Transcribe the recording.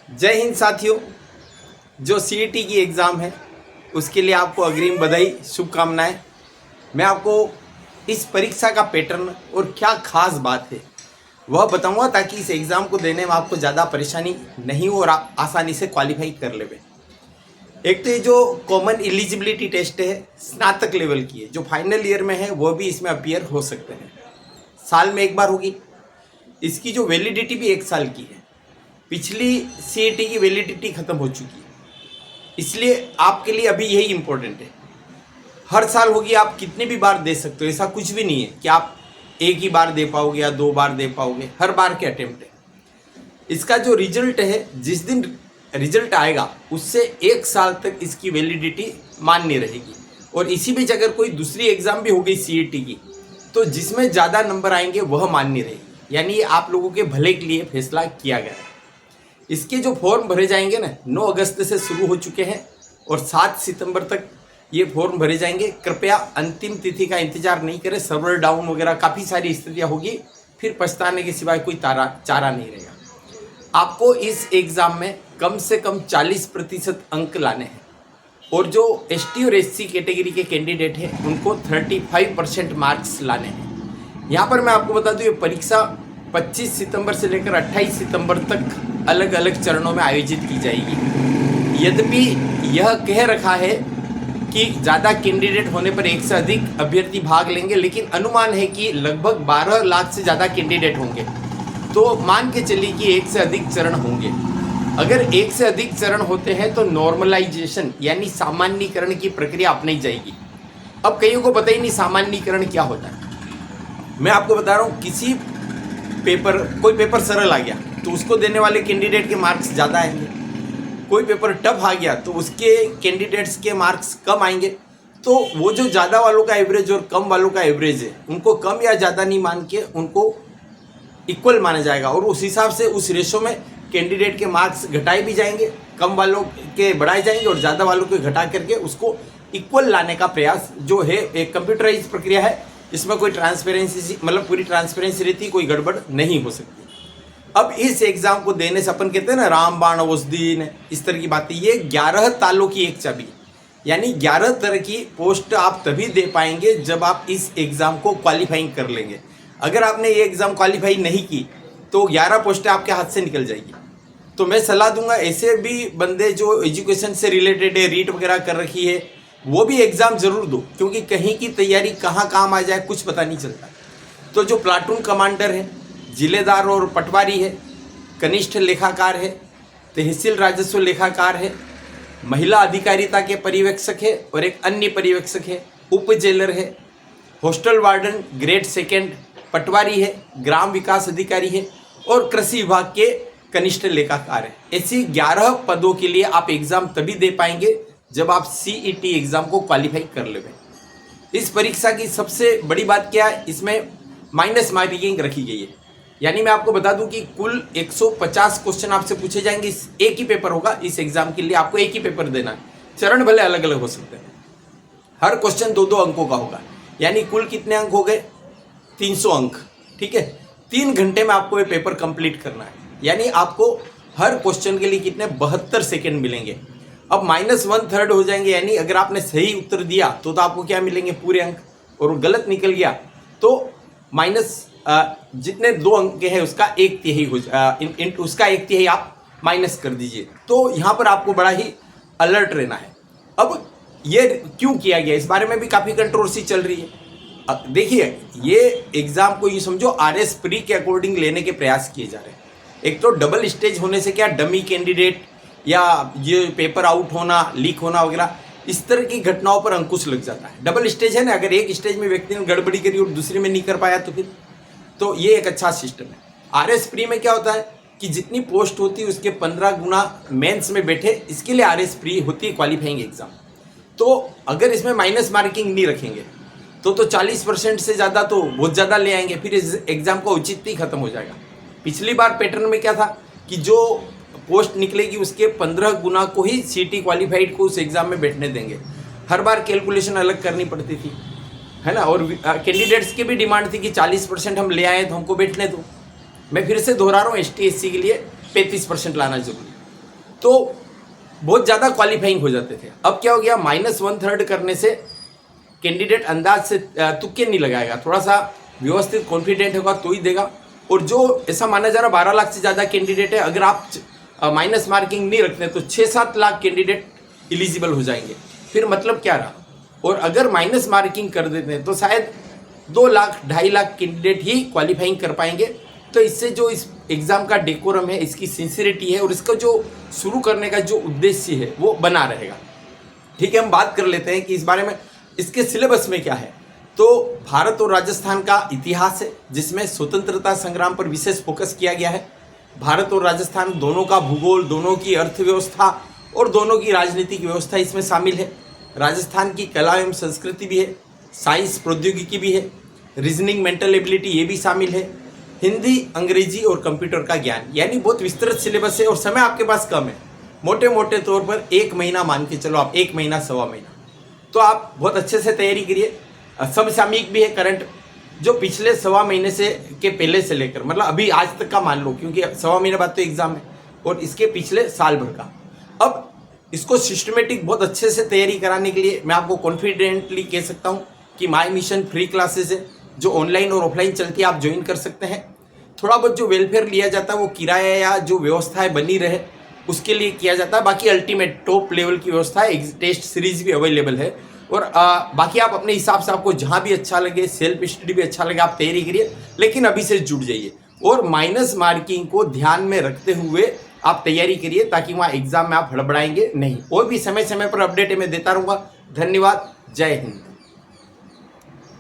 जय हिंद साथियों। जो सीईटी की एग्ज़ाम है उसके लिए आपको अग्रिम बधाई, शुभकामनाएं। मैं आपको इस परीक्षा का पैटर्न और क्या खास बात है वह बताऊंगा ताकि इस एग्ज़ाम को देने में आपको ज़्यादा परेशानी नहीं हो और आप आसानी से क्वालिफाई कर लेवे। एक तो ये जो कॉमन एलिजिबिलिटी टेस्ट है स्नातक लेवल की है, जो फाइनल ईयर में है वो भी इसमें अपीयर हो सकते हैं। साल में एक बार होगी। इसकी जो वैलिडिटी भी 1 साल की है। पिछली सीईटी की वैलिडिटी ख़त्म हो चुकी है, इसलिए आपके लिए अभी यही इम्पोर्टेंट है। हर साल होगी, आप कितने भी बार दे सकते हो, ऐसा कुछ भी नहीं है कि आप एक ही बार दे पाओगे या 2 बार दे पाओगे। हर बार के अटेम्प्ट है। इसका जो रिजल्ट है, जिस दिन रिजल्ट आएगा उससे 1 साल तक इसकी वैलिडिटी मान्य रहेगी। और इसी बीच अगर कोई दूसरी एग्ज़ाम भी हो गई सीईटी की, तो जिसमें ज़्यादा नंबर आएंगे वह मान्य रहेगी। यानी ये आप लोगों के भले के लिए फैसला किया गया है। इसके जो फॉर्म भरे जाएंगे ना, 9 अगस्त से शुरू हो चुके हैं और 7 सितंबर तक ये फॉर्म भरे जाएंगे। कृपया अंतिम तिथि का इंतजार नहीं करें। सर्वर डाउन वगैरह काफ़ी सारी स्थितियाँ होगी, फिर पछताने के सिवाय कोई चारा नहीं रहेगा। आपको इस एग्ज़ाम में कम से कम 40% अंक लाने हैं और जो एसटी और एससी कैटेगरी के कैंडिडेट हैं उनको 35% मार्क्स लाने हैं। यहाँ पर मैं आपको बता दूँ, ये परीक्षा 25 सितंबर से लेकर 28 सितंबर तक अलग अलग चरणों में आयोजित की जाएगी। यद्यपि यह कह रखा है कि ज़्यादा कैंडिडेट होने पर 1 से अधिक अभ्यर्थी भाग लेंगे, लेकिन अनुमान है कि लगभग 12 लाख से ज़्यादा कैंडिडेट होंगे। तो मान के चलिए कि 1 से अधिक चरण होंगे। अगर 1 से अधिक चरण होते हैं तो नॉर्मलाइजेशन यानी सामान्यीकरण की प्रक्रिया अपनाई जाएगी। अब कईयों को पता ही नहीं सामान्यीकरण क्या होता है। मैं आपको बता रहा हूँ, कोई पेपर सरल आ गया तो उसको देने वाले कैंडिडेट के मार्क्स ज़्यादा आएंगे। कोई पेपर टफ आ गया तो उसके कैंडिडेट्स के मार्क्स कम आएंगे। तो वो जो ज़्यादा वालों का एवरेज और कम वालों का एवरेज है, उनको कम या ज़्यादा नहीं मान के उनको इक्वल माना जाएगा और उस हिसाब से उस रेशो में कैंडिडेट के मार्क्स घटाए भी जाएंगे, कम वालों के बढ़ाए जाएंगे और ज़्यादा वालों के घटा करके उसको इक्वल लाने का प्रयास जो है एक कंप्यूटराइज प्रक्रिया है। इसमें कोई ट्रांसपेरेंसी मतलब पूरी ट्रांसपेरेंसी रहती, कोई गड़बड़ नहीं हो सकती। अब इस एग्ज़ाम को देने से अपन कहते हैं ना, रामबाण औषधि, इस तरह की बातें। ये 11 तालों की एक चाबी, यानी 11 तरह की पोस्ट आप तभी दे पाएंगे जब आप इस एग्ज़ाम को क्वालिफाइंग कर लेंगे। अगर आपने ये एग्ज़ाम क्वालिफाई नहीं की तो 11 पोस्टें आपके हाथ से निकल जाएगी। तो मैं सलाह दूंगा, ऐसे भी बंदे जो एजुकेशन से रिलेटेड है, रीट वगैरह कर रखी है, वो भी एग्ज़ाम ज़रूर दो, क्योंकि कहीं की तैयारी कहाँ काम आ जाए कुछ पता नहीं चलता। तो जो प्लाटून कमांडर है, जिलेदार और पटवारी है, कनिष्ठ लेखाकार है, तहसील राजस्व लेखाकार है, महिला अधिकारिता के पर्यवेक्षक है और एक अन्य पर्यवेक्षक है, उप जेलर है, हॉस्टल वार्डन ग्रेड 2 पटवारी है, ग्राम विकास अधिकारी है और कृषि विभाग के कनिष्ठ लेखाकार है। ऐसी 11 पदों के लिए आप एग्ज़ाम तभी दे पाएंगे जब आप सीईटी एग्ज़ाम को क्वालिफाई कर लेंगे। इस परीक्षा की सबसे बड़ी बात क्या है, इसमें माइनस मार्किंग रखी गई है। यानी मैं आपको बता दूं कि कुल 150 क्वेश्चन आपसे पूछे जाएंगे। एक ही पेपर होगा इस एग्ज़ाम के लिए, आपको एक ही पेपर देना है। चरण भले अलग अलग हो सकते हैं। हर क्वेश्चन 2-2 अंकों का होगा, यानी कुल कितने अंक हो गए, 300 अंक। ठीक है, 3 घंटे में आपको ये पेपर कंप्लीट करना है। यानी आपको हर क्वेश्चन के लिए कितने 72 सेकेंड मिलेंगे। अब -1/3 हो जाएंगे, यानी अगर आपने सही उत्तर दिया तो आपको क्या मिलेंगे, पूरे अंक, और गलत निकल गया तो जितने 2 अंक हैं उसका 1/3 उसका 1/3 आप माइनस कर दीजिए। तो यहाँ पर आपको बड़ा ही अलर्ट रहना है। अब ये क्यों किया गया, इस बारे में भी काफ़ी कंट्रोवर्सी चल रही है। देखिए, ये एग्ज़ाम को ये समझो आरएस प्री के अकॉर्डिंग लेने के प्रयास किए जा रहे हैं। एक तो डबल स्टेज होने से क्या डमी कैंडिडेट या ये पेपर आउट होना, लीक होना वगैरह, इस तरह की घटनाओं पर अंकुश लग जाता है। डबल स्टेज है ना, अगर एक स्टेज में व्यक्ति ने गड़बड़ी करी और दूसरे में नहीं कर पाया तो ये एक अच्छा सिस्टम है। आरएस प्री में क्या होता है कि जितनी पोस्ट होती है उसके 15 गुना मेंस में बैठे, इसके लिए आरएस प्री होती है क्वालिफाइंग एग्जाम। तो अगर इसमें माइनस मार्किंग नहीं रखेंगे तो 40% से ज़्यादा तो बहुत ज़्यादा ले आएंगे, फिर इस एग्ज़ाम का औचित्य ही खत्म हो जाएगा। पिछली बार पैटर्न में क्या था कि जो पोस्ट निकलेगी उसके 15 गुना को ही सीटी क्वालिफाइड को उस एग्ज़ाम में बैठने देंगे। हर बार कैलकुलेशन अलग करनी पड़ती थी, है ना। और कैंडिडेट्स की भी डिमांड थी कि 40% हम ले आए तो हमको बैठने दो। मैं फिर से दोहरा रहा हूँ, ST SC के लिए 35% लाना जरूरी। तो बहुत ज़्यादा क्वालिफाइंग हो जाते थे। अब क्या हो गया, -1/3 करने से कैंडिडेट अंदाज से तुक्के नहीं लगाएगा, थोड़ा सा व्यवस्थित कॉन्फिडेंट होगा तो ही देगा। और जो ऐसा माना जा रहा 12 लाख से ज़्यादा कैंडिडेट है, अगर आप माइनस मार्किंग नहीं रखते तो 6-7 लाख कैंडिडेट एलिजिबल हो जाएंगे। फिर मतलब क्या रहा। और अगर माइनस मार्किंग कर देते हैं तो शायद 2 लाख 2.5 लाख कैंडिडेट ही क्वालिफाइंग कर पाएंगे। तो इससे जो इस एग्ज़ाम का डेकोरम है, इसकी सिंसियरिटी है और इसका जो शुरू करने का जो उद्देश्य है वो बना रहेगा। ठीक है, हम बात कर लेते हैं कि इस बारे में इसके सिलेबस में क्या है। तो भारत और राजस्थान का इतिहास है, जिसमें स्वतंत्रता संग्राम पर विशेष फोकस किया गया है। भारत और राजस्थान दोनों का भूगोल, दोनों की अर्थव्यवस्था और दोनों की राजनीतिक व्यवस्था इसमें शामिल है। राजस्थान की कला एवं संस्कृति भी है, साइंस प्रौद्योगिकी भी है, रीजनिंग, मेंटल एबिलिटी ये भी शामिल है, हिंदी, अंग्रेजी और कंप्यूटर का ज्ञान, यानी बहुत विस्तृत सिलेबस है। और समय आपके पास कम है, मोटे मोटे तौर पर 1 महीना मान के चलो आप, 1 महीना 1.25 महीना, तो आप बहुत अच्छे से तैयारी करिए। समसामयिक भी है, करंट जो पिछले 1.25 महीने से के पहले से लेकर मतलब अभी आज तक का मान लो, क्योंकि 1.25 महीने बाद तो एग्जाम है, और इसके पिछले साल भर का। अब इसको सिस्टमेटिक बहुत अच्छे से तैयारी कराने के लिए मैं आपको कॉन्फिडेंटली कह सकता हूँ कि माय मिशन फ्री क्लासेस है, जो ऑनलाइन और ऑफलाइन चलती है, आप ज्वाइन कर सकते हैं। थोड़ा बहुत जो वेलफेयर लिया जाता है वो किराया या जो व्यवस्थाएं बनी रहे उसके लिए किया जाता है। बाकी अल्टीमेट टॉप लेवल की व्यवस्था है, टेस्ट सीरीज भी अवेलेबल है। और बाकी आप अपने हिसाब से, आपको जहाँ भी अच्छा लगे, सेल्फ स्टडी भी अच्छा लगे, आप तैयारी करिए, लेकिन अभी से जुट जाइए और माइनस मार्किंग को ध्यान में रखते हुए आप तैयारी करिए, ताकि वहाँ एग्जाम में आप हड़बड़ाएंगे नहीं। और भी समय समय पर अपडेट मैं देता रहूँगा। धन्यवाद, जय हिंद।